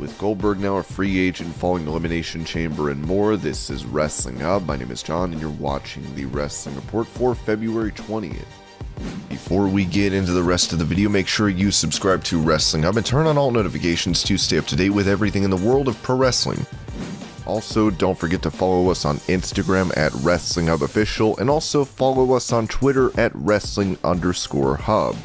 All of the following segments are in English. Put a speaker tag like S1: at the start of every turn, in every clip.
S1: With Goldberg now a free agent following Elimination Chamber and more, this is Wrestling Hub. My name is John and you're watching the Wrestling Report for February 20th. Before we get into the rest of the video, make sure you subscribe to Wrestling Hub and turn on all notifications to stay up to date with everything in the world of pro wrestling. Also, don't forget to follow us on Instagram at WrestlingHubOfficial and also follow us on Twitter at Wrestling_Hub.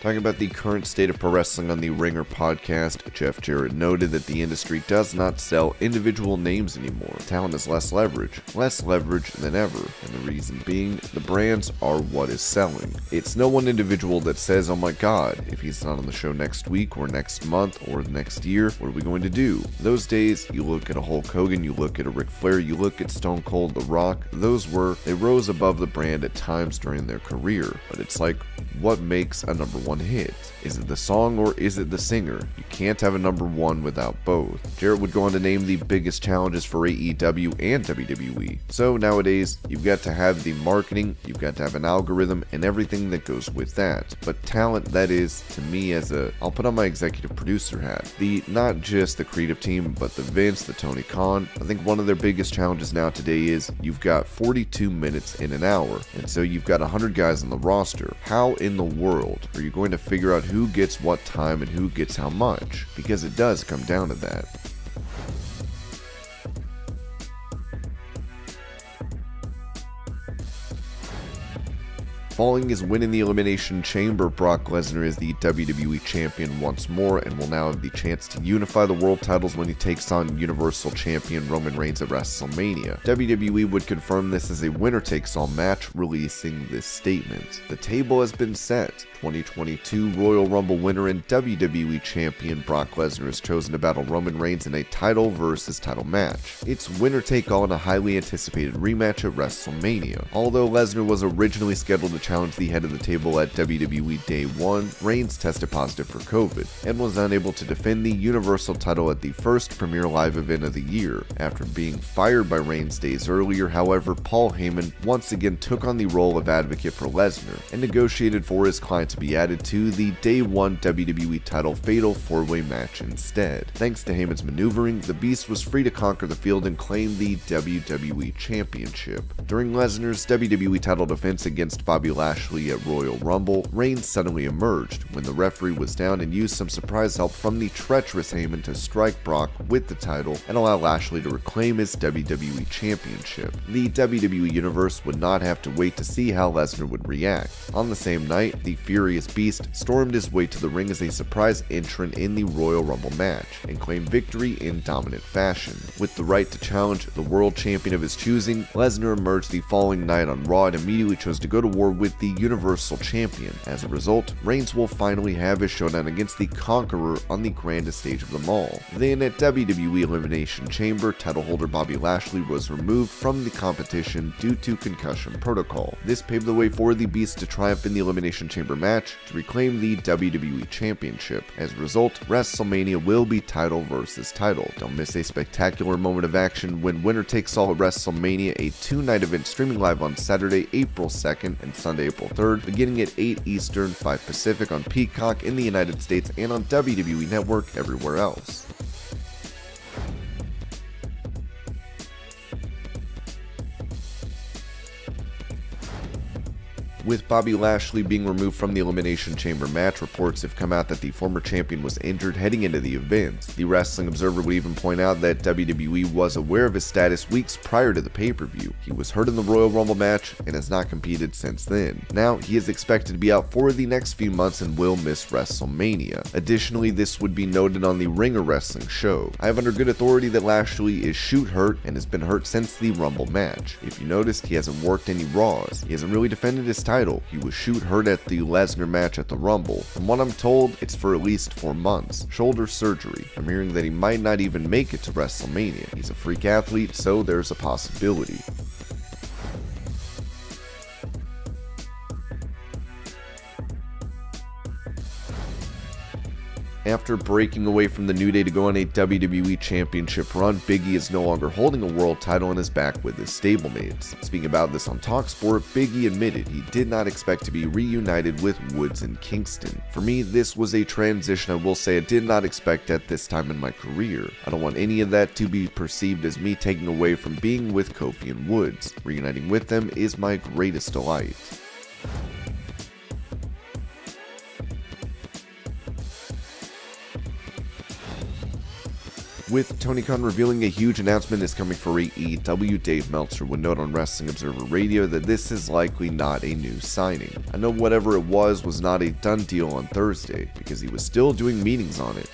S1: Talking about the current state of pro wrestling on the Ringer podcast, Jarrett noted that the industry does not sell individual names anymore. Talent is less leverage than ever, and the reason being, the brands are what is selling. It's no one individual that says, oh my god, if he's not on the show next week or next month or next year, what are we going to do? Those days, you look at a Hulk Hogan, you look at a Ric Flair, you look at Stone Cold, The Rock, they rose above the brand at times during their career, but it's like, what makes a number one hit? Is it the song or is it the singer? You can't have a number one without both. Jarrett would go on to name the biggest challenges for AEW and WWE. So nowadays, you've got to have the marketing, you've got to have an algorithm, and everything that goes with that. But talent, that is, to me I'll put on my executive producer hat. Not just the creative team, but the Vince, the Tony Khan. I think one of their biggest challenges now today is you've got 42 minutes in an hour, and so you've got 100 guys on the roster. How in the world are you going to figure out who gets what time and who gets how much? Because it does come down to that. Following his win in the Elimination Chamber, Brock Lesnar is the WWE Champion once more and will now have the chance to unify the world titles when he takes on Universal Champion Roman Reigns at WrestleMania. WWE would confirm this as a winner-takes-all match, releasing this statement. The table has been set. 2022 Royal Rumble winner and WWE Champion Brock Lesnar has chosen to battle Roman Reigns in a title versus title match. It's winner-take-all in a highly anticipated rematch at WrestleMania. Although Lesnar was originally scheduled to challenge the head of the table at WWE Day 1, Reigns tested positive for COVID and was unable to defend the Universal title at the first Premier Live event of the year. After being fired by Reigns days earlier, however, Paul Heyman once again took on the role of advocate for Lesnar and negotiated for his client to be added to the Day 1 WWE title Fatal 4-Way match instead. Thanks to Heyman's maneuvering, the Beast was free to conquer the field and claim the WWE Championship. During Lesnar's WWE title defense against Bobby Lashley at Royal Rumble, Reigns suddenly emerged when the referee was down and used some surprise help from the treacherous Heyman to strike Brock with the title and allow Lashley to reclaim his WWE Championship. The WWE Universe would not have to wait to see how Lesnar would react. On the same night, the Furious Beast stormed his way to the ring as a surprise entrant in the Royal Rumble match and claimed victory in dominant fashion. With the right to challenge the world champion of his choosing, Lesnar emerged the following night on Raw and immediately chose to go to war with the Universal Champion. As a result, Reigns will finally have his showdown against the Conqueror on the grandest stage of them all. Then at WWE Elimination Chamber, title holder Bobby Lashley was removed from the competition due to concussion protocol. This paved the way for the Beast to triumph in the Elimination Chamber match to reclaim the WWE Championship. As a result, WrestleMania will be title versus title. Don't miss a spectacular moment of action when winner takes all at WrestleMania, a two-night event streaming live on Saturday, April 2nd and Sunday, April 3rd, beginning at 8 Eastern, 5 Pacific on Peacock in the United States and on WWE Network everywhere else. With Bobby Lashley being removed from the Elimination Chamber match, reports have come out that the former champion was injured heading into the event. The Wrestling Observer would even point out that WWE was aware of his status weeks prior to the pay-per-view. He was hurt in the Royal Rumble match and has not competed since then. Now, he is expected to be out for the next few months and will miss WrestleMania. Additionally, this would be noted on the Ringer Wrestling show. I have under good authority that Lashley is shoot hurt and has been hurt since the Rumble match. If you noticed, he hasn't worked any Raws. He hasn't really defended his title. He was shoot hurt at the Lesnar match at the Rumble. From what I'm told, it's for at least 4 months. Shoulder surgery. I'm hearing that he might not even make it to WrestleMania. He's a freak athlete, so there's a possibility. After breaking away from the New Day to go on a WWE Championship run, Big E is no longer holding a world title and is back with his stablemates. Speaking about this on TalkSport, Big E admitted he did not expect to be reunited with Woods and Kingston. For me, this was a transition I will say I did not expect at this time in my career. I don't want any of that to be perceived as me taking away from being with Kofi and Woods. Reuniting with them is my greatest delight. With Tony Khan revealing a huge announcement is coming for AEW, Dave Meltzer would note on Wrestling Observer Radio that this is likely not a new signing. I know whatever it was not a done deal on Thursday, because he was still doing meetings on it,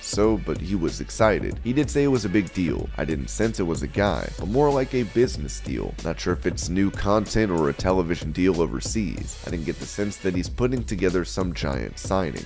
S1: but he was excited. He did say it was a big deal. I didn't sense it was a guy, but more like a business deal. Not sure if it's new content or a television deal overseas. I didn't get the sense that he's putting together some giant signing.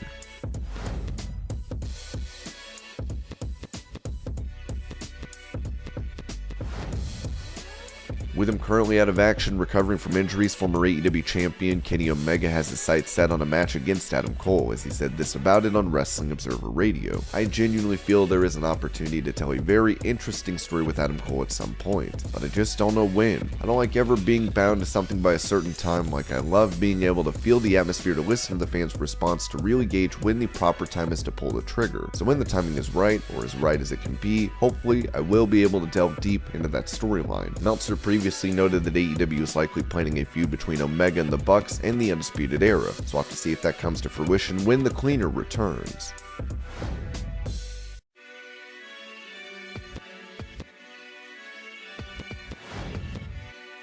S1: With him currently out of action, recovering from injuries, former AEW champion Kenny Omega has his sights set on a match against Adam Cole, as he said this about it on Wrestling Observer Radio. I genuinely feel there is an opportunity to tell a very interesting story with Adam Cole at some point, but I just don't know when. I don't like ever being bound to something by a certain time. Like, I love being able to feel the atmosphere, to listen to the fans' response, to really gauge when the proper time is to pull the trigger. So when the timing is right, or as right as it can be, hopefully I will be able to delve deep into that storyline. Meltzer previously noted that AEW is likely planning a feud between Omega and the Bucks and the Undisputed Era, so we'll have to see if that comes to fruition when the Cleaner returns.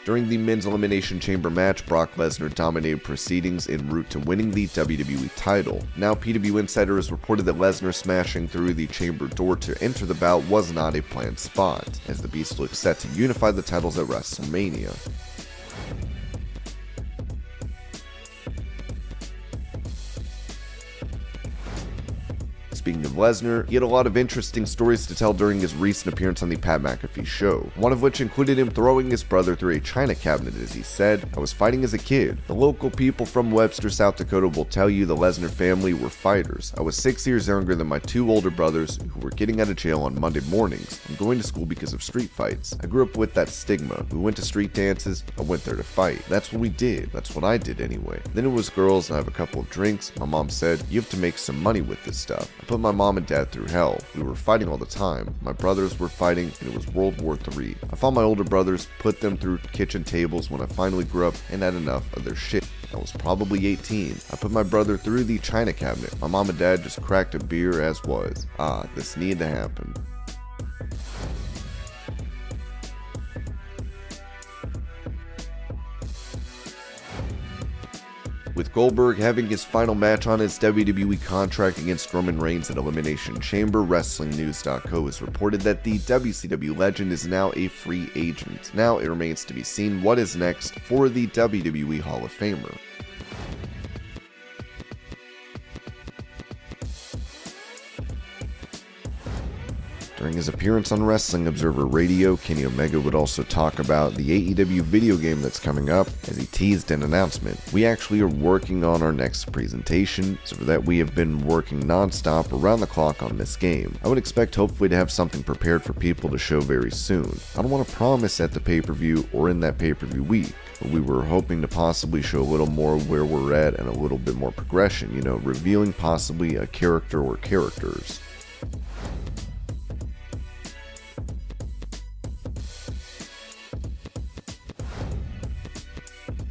S1: During the men's Elimination Chamber match, Brock Lesnar dominated proceedings en route to winning the WWE title. Now, PW Insider has reported that Lesnar smashing through the chamber door to enter the bout was not a planned spot, as the Beast looks set to unify the titles at WrestleMania. Speaking of Lesnar, he had a lot of interesting stories to tell during his recent appearance on the Pat McAfee show, one of which included him throwing his brother through a china cabinet. As he said, "I was fighting as a kid. The local people from Webster, South Dakota will tell you the Lesnar family were fighters. I was 6 years younger than my two older brothers who were getting out of jail on Monday mornings and going to school because of street fights. I grew up with that stigma. We went to street dances. I went there to fight. That's what we did. That's what I did anyway. Then it was girls and I have a couple of drinks. My mom said, you have to make some money with this stuff. I put my mom and dad through hell. We were fighting all the time. My brothers were fighting and it was World War III. I found my older brothers, put them through kitchen tables when I finally grew up and had enough of their shit. I was probably 18. I put my brother through the china cabinet. My mom and dad just cracked a beer as was. This needed to happen." With Goldberg having his final match on his WWE contract against Roman Reigns at Elimination Chamber, WrestlingNews.co has reported that the WCW legend is now a free agent. Now it remains to be seen what is next for the WWE Hall of Famer. During his appearance on Wrestling Observer Radio, Kenny Omega would also talk about the AEW video game that's coming up, as he teased an announcement. "We actually are working on our next presentation, so for that we have been working non-stop around the clock on this game. I would expect hopefully to have something prepared for people to show very soon. I don't want to promise at the pay-per-view or in that pay-per-view week, but we were hoping to possibly show a little more where we're at and a little bit more progression, revealing possibly a character or characters."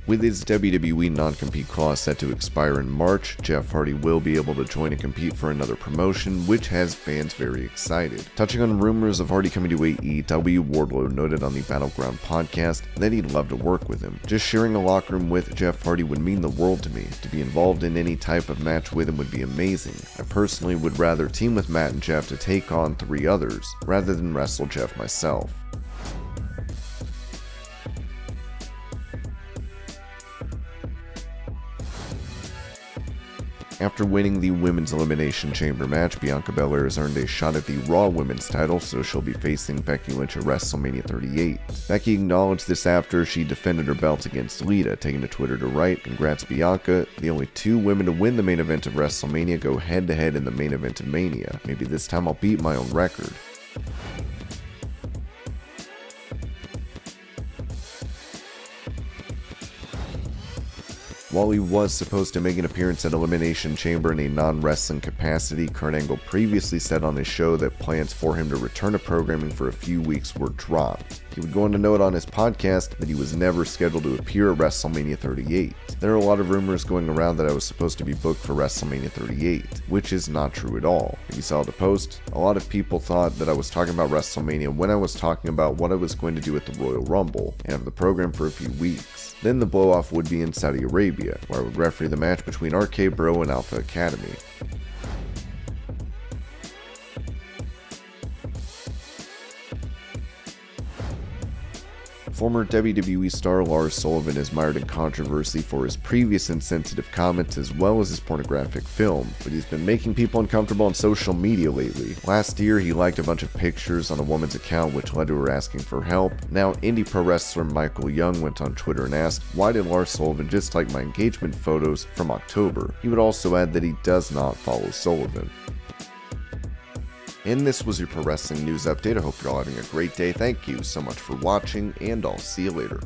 S1: With his WWE non-compete clause set to expire in March, Jeff Hardy will be able to join and compete for another promotion, which has fans very excited. Touching on rumors of Hardy coming to AEW, Wardlow noted on the Battleground podcast that he'd love to work with him. "Just sharing a locker room with Jeff Hardy would mean the world to me. To be involved in any type of match with him would be amazing. I personally would rather team with Matt and Jeff to take on 3 others, rather than wrestle Jeff myself." After winning the Women's Elimination Chamber match, Bianca Belair has earned a shot at the Raw Women's title, so she'll be facing Becky Lynch at WrestleMania 38. Becky acknowledged this after she defended her belt against Lita, taking to Twitter to write, "Congrats Bianca, the only two women to win the main event of WrestleMania go head to head in the main event of Mania. Maybe this time I'll beat my own record." While he was supposed to make an appearance at Elimination Chamber in a non-wrestling capacity, Kurt Angle previously said on his show that plans for him to return to programming for a few weeks were dropped. He would go on to note on his podcast that he was never scheduled to appear at WrestleMania 38. There are a lot of rumors going around that I was supposed to be booked for WrestleMania 38, which is not true at all. If you saw the post, a lot of people thought that I was talking about WrestleMania when I was talking about what I was going to do at the Royal Rumble and have the program for a few weeks. Then the blow-off would be in Saudi Arabia, where I would referee the match between RK Bro and Alpha Academy. Former WWE star Lars Sullivan is mired in controversy for his previous insensitive comments as well as his pornographic film, but he's been making people uncomfortable on social media lately. Last year, he liked a bunch of pictures on a woman's account which led to her asking for help. Now, indie pro wrestler Michael Young went on Twitter and asked, "Why did Lars Sullivan just like my engagement photos from October?" He would also add that he does not follow Sullivan. And this was your Pro Wrestling News Update. I hope you're all having a great day. Thank you so much for watching, and I'll see you later.